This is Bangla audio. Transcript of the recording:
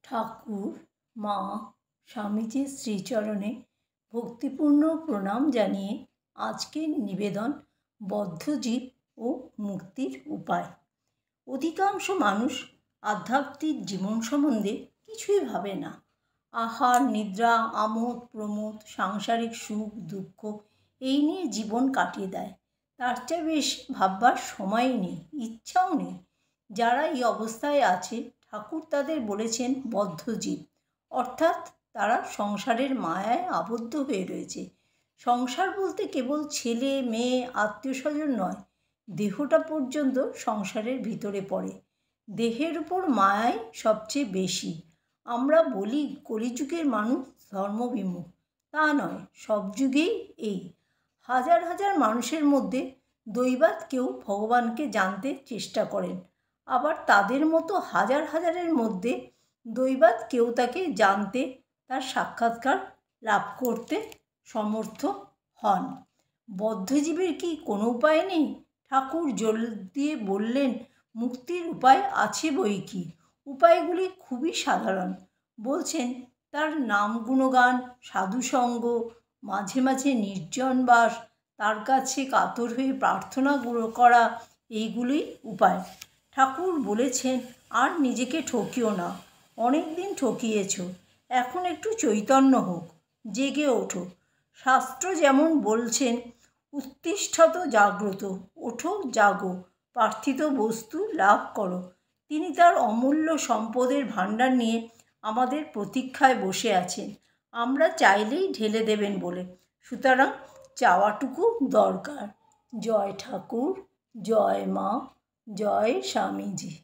ঠাকুর মা স্বামীজির শ্রীচরণে ভক্তিপূর্ণ প্রণাম জানিয়ে আজকের নিবেদন বদ্ধজীব ও মুক্তির উপায়। অধিকাংশ মানুষ আধ্যাত্মিক জীবন সম্বন্ধে কিছুই ভাবে না। আহার নিদ্রা আমোদ প্রমোদ সাংসারিক সুখ দুঃখ এই নিয়ে জীবন কাটিয়ে দেয়। তার চেয়ে বেশি ভাববার সময়ই নেই, ইচ্ছাও নেই। যারা এই অবস্থায় আছে ঠাকুর তাদের বলেছেন বদ্ধজীব, অর্থাৎ তারা সংসারের মায়ায় আবদ্ধ হয়ে রয়েছে। সংসার বলতে কেবল ছেলে মেয়ে আত্মীয় স্বজন নয়, দেহটা পর্যন্ত সংসারের ভিতরে পড়ে। দেহের উপর মায়াই সবচেয়ে বেশি। আমরা বলি কলিযুগের মানুষ ধর্মবিমুখ, তা নয়, সব যুগেই এই। হাজার হাজার মানুষের মধ্যে দৈবাৎ কেউ ভগবানকে জানতে চেষ্টা করেন, আবার তাদের মতো হাজার হাজারের মধ্যে দৈবাৎ কেউ তাকে জানতে, তার সাক্ষাৎকার লাভ করতে সমর্থ হন। বদ্ধজীবের কি কোনো উপায় নেই? ঠাকুর জোর দিয়ে বললেন, মুক্তির উপায় আছে বই কি। উপায়গুলি খুবই সাধারণ। বলছেন তার নাম গুণগান, সাধুসঙ্গ, মাঝে মাঝে নির্জন বাস, তার কাছে কাতর হয়ে প্রার্থনা করা, এইগুলি উপায়। ঠাকুর বলেছেন, আর নিজেকে ঠকিও না, অনেক দিন ঠকিয়েছ, এখন একটু চৈতন্য হোক, জেগে ওঠো। শাস্ত্র যেমন বলছেন, উত্তিষ্ঠত জাগ্রত, ওঠো জাগো, প্রার্থিত বস্তু লাভ করো। তিনি তার অমূল্য সম্পদের ভাণ্ডার নিয়ে আমাদের প্রতীক্ষায় বসে আছেন, আমরা চাইলেই ঢেলে দেবেন বলে। সুতরাং চাওয়াটুকু দরকার। জয় ঠাকুর, জয় মা, জয় স্বামীজি।